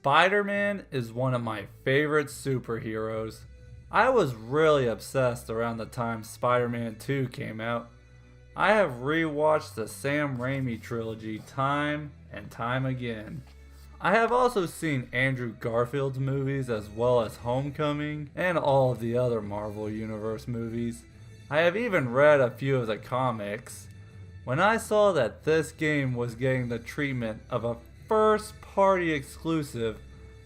Spider-Man is one of my favorite superheroes. I was really obsessed around the time Spider-Man 2 came out. I have rewatched the Sam Raimi trilogy time and time again. I have also seen Andrew Garfield's movies as well as Homecoming and all of the other Marvel Universe movies. I have even read a few of the comics. When I saw that this game was getting the treatment of a first-party exclusive,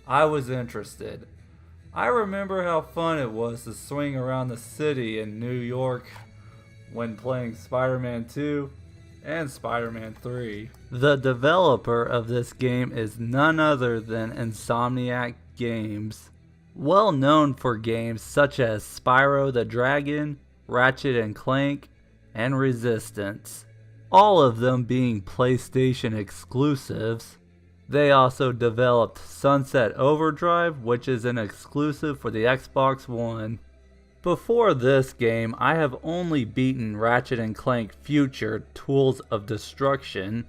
I was interested. I remember how fun it was to swing around the city in New York when playing Spider-Man 2 and Spider-Man 3. The developer of this game is none other than Insomniac Games, well known for games such as Spyro the Dragon, Ratchet and Clank, and Resistance, all of them being PlayStation exclusives. They also developed Sunset Overdrive, which is an exclusive for the Xbox One. Before this game, I have only beaten Ratchet and Clank Future Tools of Destruction.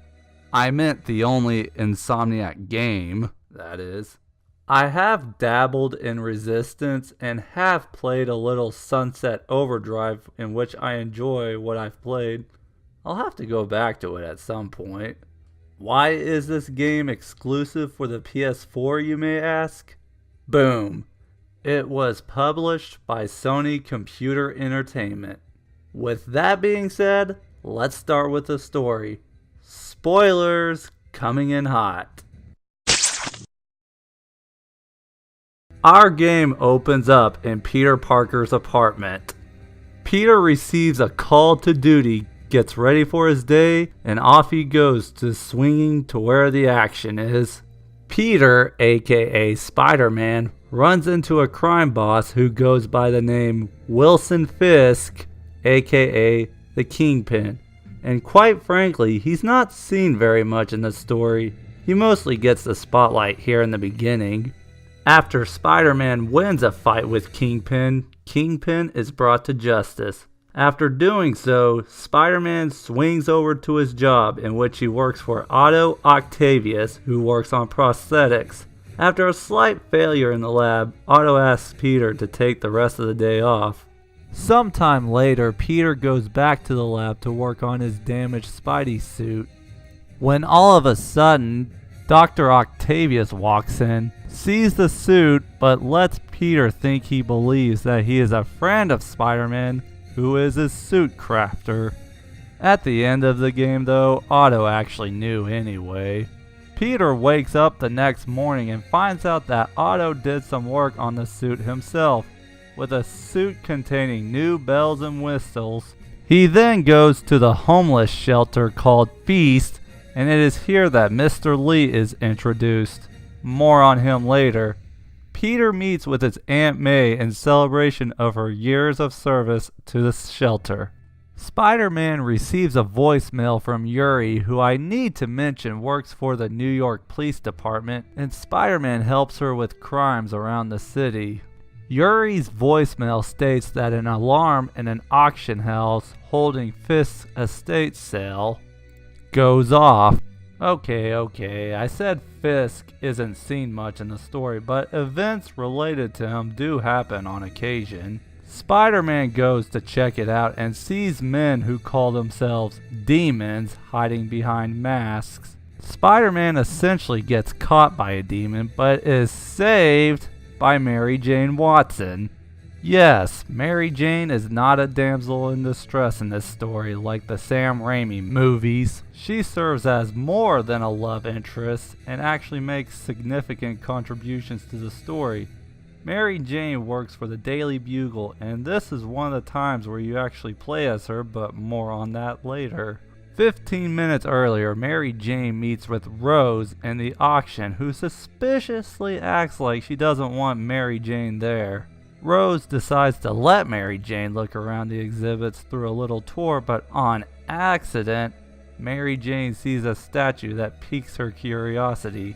I meant the only Insomniac game, that is. I have dabbled in Resistance and have played a little Sunset Overdrive, in which I enjoy what I've played. I'll have to go back to it at some point. Why is this game exclusive for the PS4, you may ask? Boom. It was published by Sony Computer Entertainment. With that being said, let's start with the story. Spoilers coming in hot. Our game opens up in Peter Parker's apartment. Peter receives a call to duty, gets ready for his day, and off he goes to swinging to where the action is. Peter, aka Spider-Man, runs into a crime boss who goes by the name Wilson Fisk, aka the Kingpin. And quite frankly, he's not seen very much in the story. He mostly gets the spotlight here in the beginning. After Spider-Man wins a fight with Kingpin, Kingpin is brought to justice. After doing so, Spider-Man swings over to his job, in which he works for Otto Octavius, who works on prosthetics. After a slight failure in the lab, Otto asks Peter to take the rest of the day off. Sometime later, Peter goes back to the lab to work on his damaged Spidey suit, when all of a sudden, Dr. Octavius walks in, sees the suit, but lets Peter think he believes that he is a friend of Spider-Man, who is his suit crafter. At the end of the game though, Otto actually knew anyway. Peter wakes up the next morning and finds out that Otto did some work on the suit himself, with a suit containing new bells and whistles. He then goes to the homeless shelter called Feast, and it is here that Mr. Lee is introduced. More on him later. Peter meets with his Aunt May in celebration of her years of service to the shelter. Spider-Man receives a voicemail from Yuri, who I need to mention works for the New York Police Department, and Spider-Man helps her with crimes around the city. Yuri's voicemail states that an alarm in an auction house holding Fisk's estate sale goes off. Okay, I said Fisk isn't seen much in the story, but events related to him do happen on occasion. Spider-Man goes to check it out and sees men who call themselves demons hiding behind masks. Spider-Man essentially gets caught by a demon, but is saved by Mary Jane Watson. Yes, Mary Jane is not a damsel in distress in this story like the Sam Raimi movies. She serves as more than a love interest and actually makes significant contributions to the story. Mary Jane works for the Daily Bugle, and this is one of the times where you actually play as her, but more on that later. 15 minutes earlier, Mary Jane meets with Rose in the auction, who suspiciously acts like she doesn't want Mary Jane there. Rose decides to let Mary Jane look around the exhibits through a little tour, but on accident, Mary Jane sees a statue that piques her curiosity,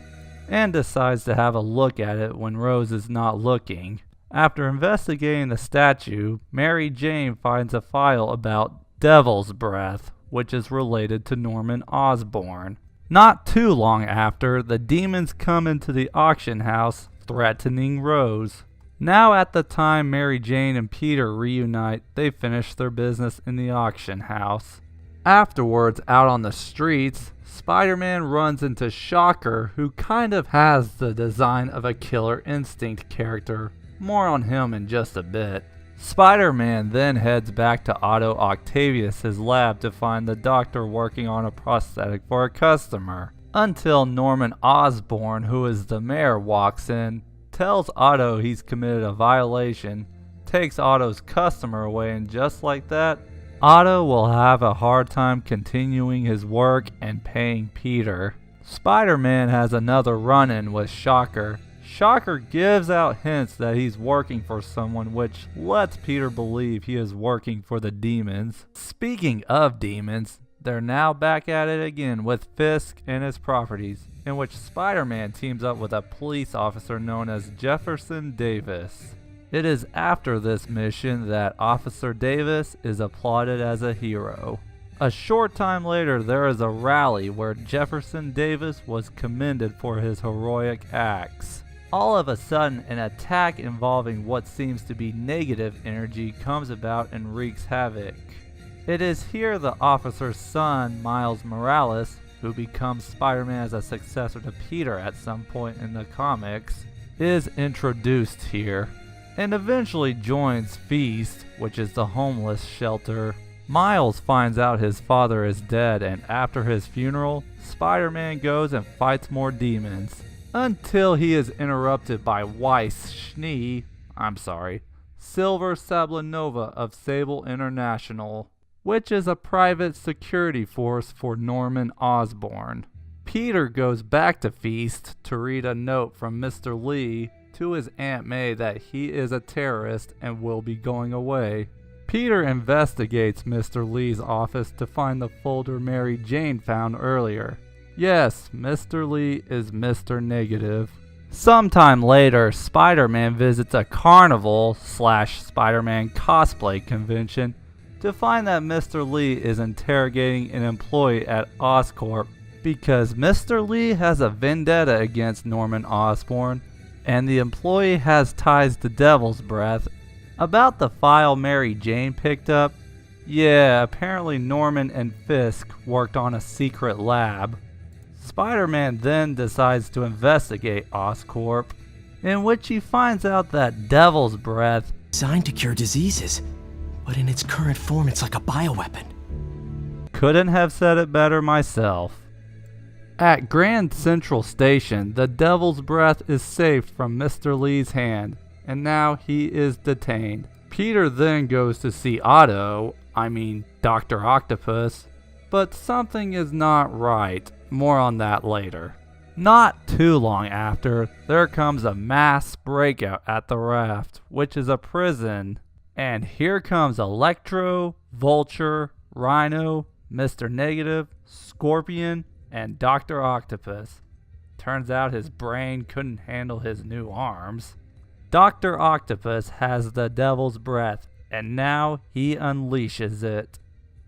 and decides to have a look at it when Rose is not looking. After investigating the statue, Mary Jane finds a file about Devil's Breath, which is related to Norman Osborn. Not too long after, the demons come into the auction house, threatening Rose. Now at the time Mary Jane and Peter reunite, they finish their business in the auction house. Afterwards, out on the streets, Spider-Man runs into Shocker, who kind of has the design of a Killer Instinct character. More on him in just a bit. Spider-Man then heads back to Otto Octavius' lab to find the doctor working on a prosthetic for a customer. Until Norman Osborn, who is the mayor, walks in, tells Otto he's committed a violation, takes Otto's customer away, and just like that, Otto will have a hard time continuing his work and paying Peter. Spider-Man has another run-in with Shocker. Shocker gives out hints that he's working for someone, which lets Peter believe he is working for the demons. Speaking of demons, they're now back at it again with Fisk and his properties, in which Spider-Man teams up with a police officer known as Jefferson Davis. It is after this mission that Officer Davis is applauded as a hero. A short time later, there is a rally where Jefferson Davis was commended for his heroic acts. All of a sudden, an attack involving what seems to be negative energy comes about and wreaks havoc. It is here the officer's son, Miles Morales, who becomes Spider-Man as a successor to Peter at some point in the comics, is introduced here, and eventually joins Feast, which is the homeless shelter. Miles finds out his father is dead, and after his funeral, Spider-Man goes and fights more demons, until he is interrupted by Silver Sablinova of Sable International, which is a private security force for Norman Osborn. Peter goes back to Feast to read a note from Mr. Lee to his Aunt May that he is a terrorist and will be going away. Peter investigates Mr. Lee's office to find the folder Mary Jane found earlier. Yes, Mr. Lee is Mr. Negative. Sometime later, Spider-Man visits a carnival/Spider-Man cosplay convention to find that Mr. Lee is interrogating an employee at Oscorp because Mr. Lee has a vendetta against Norman Osborn, and the employee has ties to Devil's Breath. About the file Mary Jane picked up, yeah, apparently Norman and Fisk worked on a secret lab. Spider-Man then decides to investigate Oscorp, in which he finds out that Devil's Breath, designed to cure diseases, but in its current form it's like a bioweapon. Couldn't have said it better myself. At Grand Central Station, the Devil's Breath is saved from Mr. Lee's hand, and now he is detained. Peter then goes to see Dr. Octopus, but something is not right. More on that later. Not too long after, there comes a mass breakout at the Raft, which is a prison, and here comes Electro, Vulture, Rhino, Mr. Negative, Scorpion, and Dr. Octopus. Turns out his brain couldn't handle his new arms. Dr. Octopus has the Devil's Breath, and now he unleashes it.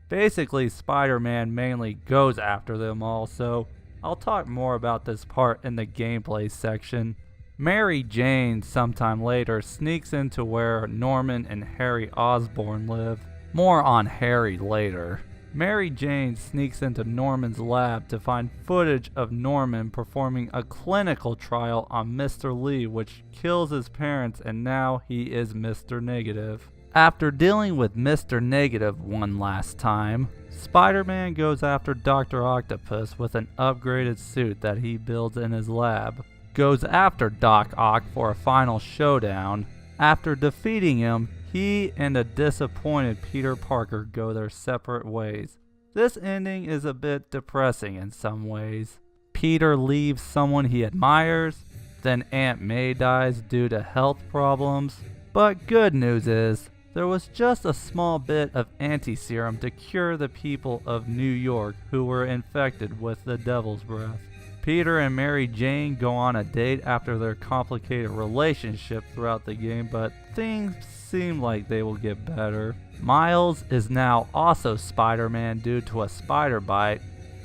Basically, Spider-Man mainly goes after them all, so I'll talk more about this part in the gameplay section. Mary Jane, sometime later, sneaks into where Norman and Harry Osborn live. More on Harry later. Mary Jane sneaks into Norman's lab to find footage of Norman performing a clinical trial on Mr. Lee, which kills his parents, and now he is Mr. Negative. After dealing with Mr. Negative one last time, Spider-Man goes after Dr. Octopus with an upgraded suit that he builds in his lab. Goes after Doc Ock for a final showdown. After defeating him, he and a disappointed Peter Parker go their separate ways. This ending is a bit depressing in some ways. Peter leaves someone he admires, then Aunt May dies due to health problems. But good news is, there was just a small bit of anti-serum to cure the people of New York who were infected with the Devil's Breath. Peter and Mary Jane go on a date after their complicated relationship throughout the game, but things seem like they will get better. Miles is now also Spider-Man due to a spider bite,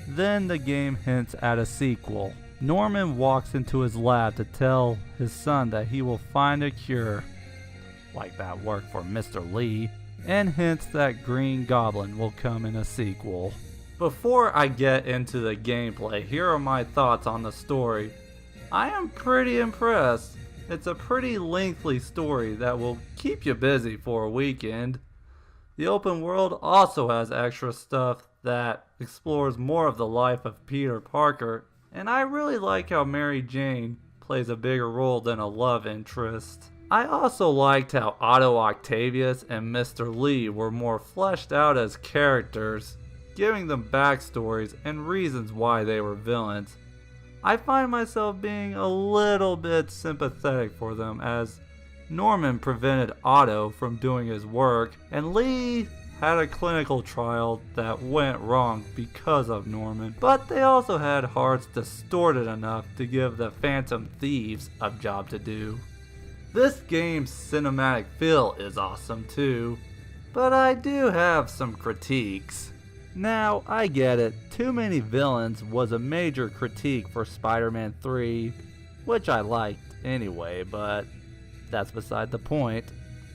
Then the game hints at a sequel. Norman walks into his lab to tell his son that he will find a cure, like that worked for Mr. Lee, and hints that Green Goblin will come in a sequel. Before I get into the gameplay, here are my thoughts on the story. I am pretty impressed. It's a pretty lengthy story that will keep you busy for a weekend. The open world also has extra stuff that explores more of the life of Peter Parker, and I really like how Mary Jane plays a bigger role than a love interest. I also liked how Otto Octavius and Mr. Lee were more fleshed out as characters, giving them backstories and reasons why they were villains. I find myself being a little bit sympathetic for them, as Norman prevented Otto from doing his work, and Lee had a clinical trial that went wrong because of Norman, but they also had hearts distorted enough to give the Phantom Thieves a job to do. This game's cinematic feel is awesome too, but I do have some critiques. Now, I get it, too many villains was a major critique for Spider-Man 3, which I liked anyway, but that's beside the point.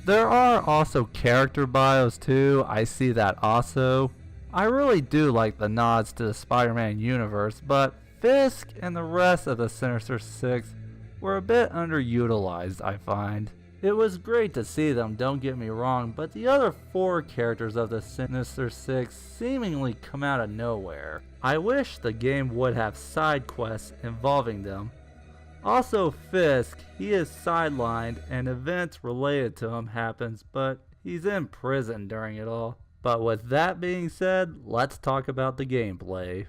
There are also character bios too, I see that also. I really do like the nods to the Spider-Man universe, but Fisk and the rest of the Sinister Six were a bit underutilized, I find. It was great to see them, don't get me wrong, but the other 4 characters of the Sinister Six seemingly come out of nowhere. I wish the game would have side quests involving them. Also Fisk, he is sidelined and events related to him happens, but he's in prison during it all. But with that being said, let's talk about the gameplay.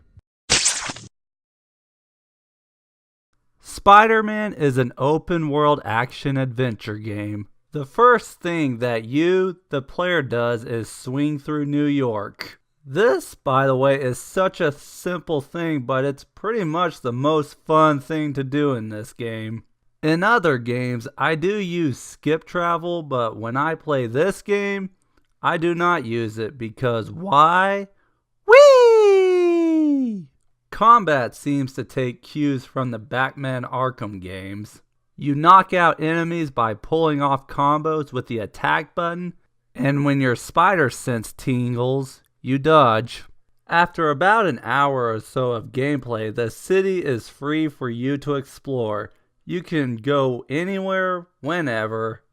Spider-Man is an open-world action-adventure game. The first thing that you, the player, does is swing through New York. This, by the way, is such a simple thing, but it's pretty much the most fun thing to do in this game. In other games, I do use skip travel, but when I play this game, I do not use it because why? Whee! Combat seems to take cues from the Batman Arkham games. You knock out enemies by pulling off combos with the attack button, and when your spider sense tingles, you dodge. After about an hour or so of gameplay, the city is free for you to explore. You can go anywhere, whenever,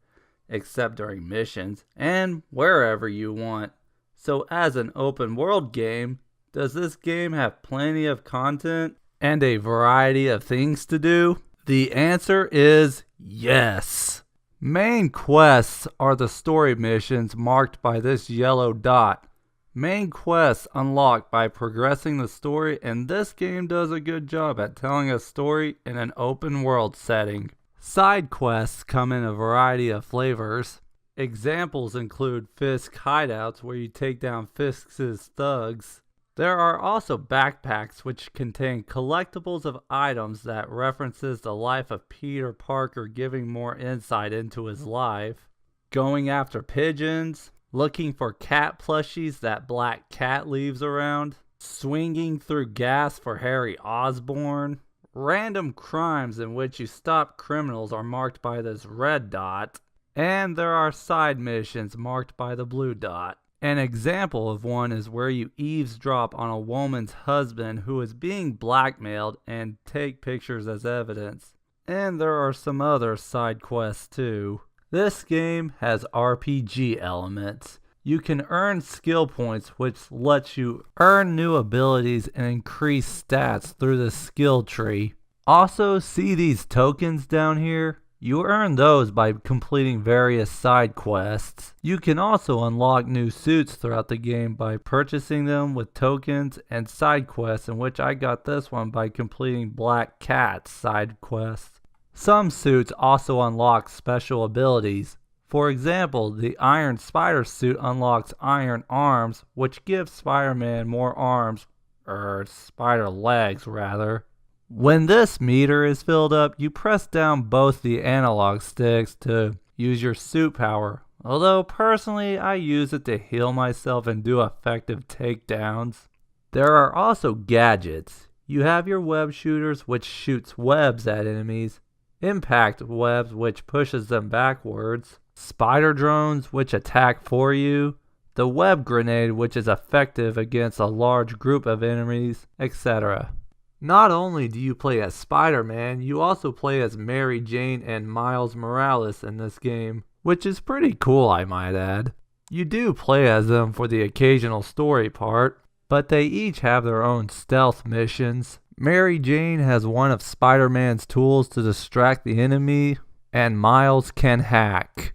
except during missions, and wherever you want. So as an open world game, does this game have plenty of content and a variety of things to do? The answer is yes. Main quests are the story missions marked by this yellow dot. Main quests unlock by progressing the story, and this game does a good job at telling a story in an open world setting. Side quests come in a variety of flavors. Examples include Fisk hideouts where you take down Fisk's thugs. There are also backpacks which contain collectibles of items that references the life of Peter Parker, giving more insight into his life. Going after pigeons, looking for cat plushies that Black Cat leaves around, swinging through gas for Harry Osborn. Random crimes in which you stop criminals are marked by this red dot, and there are side missions marked by the blue dot. An example of one is where you eavesdrop on a woman's husband who is being blackmailed and take pictures as evidence. And there are some other side quests too. This game has RPG elements. You can earn skill points, which lets you earn new abilities and increase stats through the skill tree. Also, see these tokens down here? You earn those by completing various side quests. You can also unlock new suits throughout the game by purchasing them with tokens and side quests, in which I got this one by completing Black Cat's side quest. Some suits also unlock special abilities. For example, the Iron Spider suit unlocks iron arms, which gives Spider-Man more arms, or spider legs rather. When this meter is filled up, you press down both the analog sticks to use your suit power. Although personally, I use it to heal myself and do effective takedowns. There are also gadgets. You have your web shooters, which shoots webs at enemies, impact webs, which pushes them backwards, spider drones, which attack for you, the web grenade, which is effective against a large group of enemies, etc. Not only do you play as Spider-Man, you also play as Mary Jane and Miles Morales in this game, which is pretty cool, I might add. You do play as them for the occasional story part, but they each have their own stealth missions. Mary Jane has one of Spider-Man's tools to distract the enemy, and Miles can hack.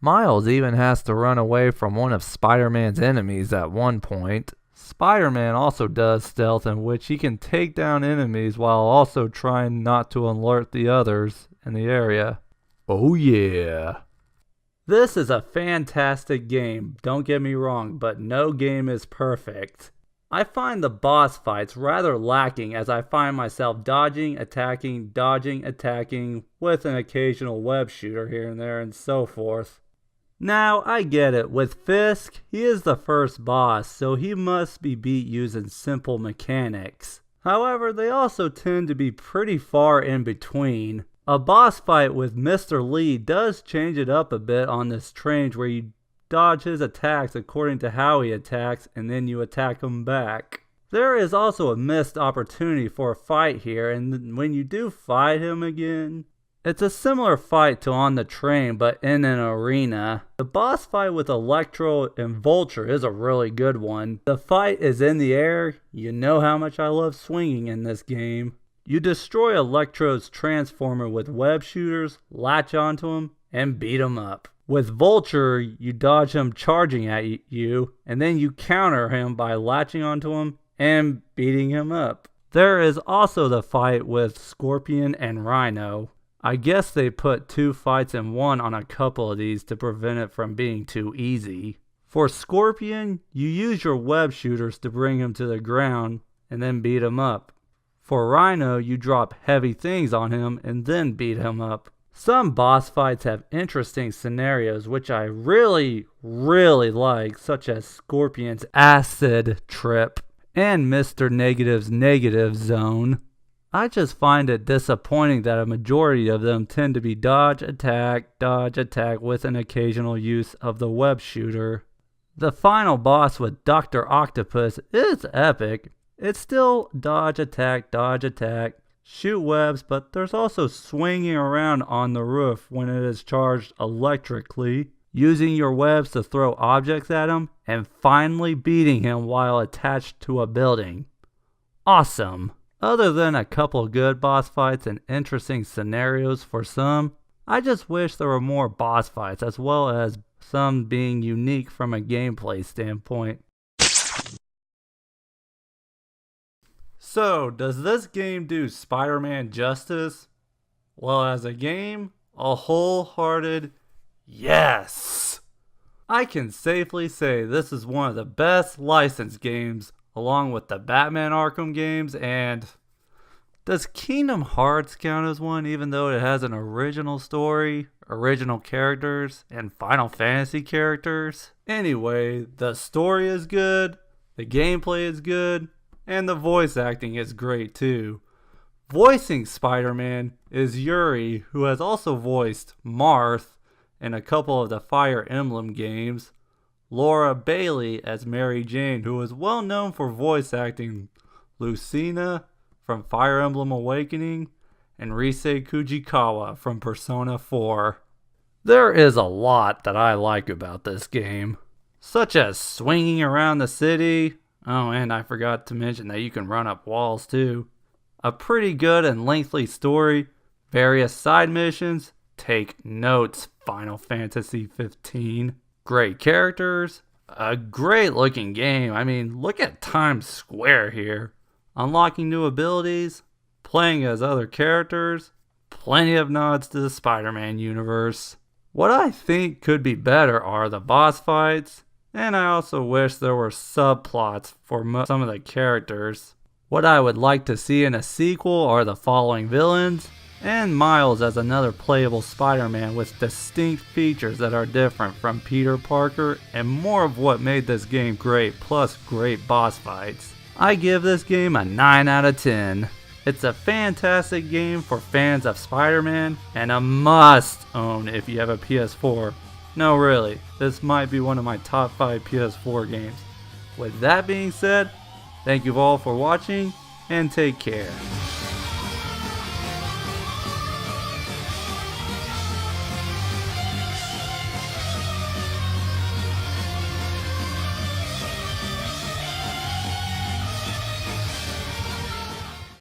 Miles even has to run away from one of Spider-Man's enemies at one point. Spider-Man also does stealth in which he can take down enemies while also trying not to alert the others in the area. Oh yeah. This is a fantastic game, don't get me wrong, but no game is perfect. I find the boss fights rather lacking as I find myself dodging, attacking, with an occasional web shooter here and there and so forth. Now, I get it, with Fisk, he is the first boss, so he must be beat using simple mechanics. However, they also tend to be pretty far in between. A boss fight with Mr. Lee does change it up a bit on this range where you dodge his attacks according to how he attacks and then you attack him back. There is also a missed opportunity for a fight here, and when you do fight him again, it's a similar fight to on the train but in an arena. The boss fight with Electro and Vulture is a really good one. The fight is in the air. You know how much I love swinging in this game. You destroy Electro's transformer with web shooters, latch onto him, and beat him up. With Vulture, you dodge him charging at you, and then you counter him by latching onto him and beating him up. There is also the fight with Scorpion and Rhino. I guess they put 2 fights in one on a couple of these to prevent it from being too easy. For Scorpion, you use your web shooters to bring him to the ground and then beat him up. For Rhino, you drop heavy things on him and then beat him up. Some boss fights have interesting scenarios which I really like, such as Scorpion's Acid Trip and Mr. Negative's Negative Zone. I just find it disappointing that a majority of them tend to be dodge, attack with an occasional use of the web shooter. The final boss with Dr. Octopus is epic. It's still dodge, attack, shoot webs, but there's also swinging around on the roof when it is charged electrically, using your webs to throw objects at him, and finally beating him while attached to a building. Awesome! Other than a couple good boss fights and interesting scenarios for some, I just wish there were more boss fights as well as some being unique from a gameplay standpoint. So, does this game do Spider-Man justice? Well, as a game, a wholehearted yes! I can safely say this is one of the best licensed games, along with the Batman Arkham games, and does Kingdom Hearts count as one even though it has an original story, original characters, and Final Fantasy characters? Anyway, the story is good, the gameplay is good, and the voice acting is great too. Voicing Spider-Man is Yuri, who has also voiced Marth in a couple of the Fire Emblem games, Laura Bailey as Mary Jane, who is well known for voice acting Lucina from Fire Emblem Awakening, and Rise Kujikawa from Persona 4. There is a lot that I like about this game, such as swinging around the city. Oh, and I forgot to mention that you can run up walls too. A pretty good and lengthy story, various side missions. Take notes, Final Fantasy 15. Great characters, a great looking game. I mean, look at Times Square here. Unlocking new abilities, playing as other characters, plenty of nods to the Spider-Man universe. What I think could be better are the boss fights, and I also wish there were subplots for some of the characters. What I would like to see in a sequel are the following villains, and Miles as another playable Spider-Man with distinct features that are different from Peter Parker, and more of what made this game great, plus great boss fights. I give this game a 9 out of 10. It's a fantastic game for fans of Spider-Man and a must own if you have a PS4. No, really, this might be one of my top 5 PS4 games. With that being said, thank you all for watching and take care.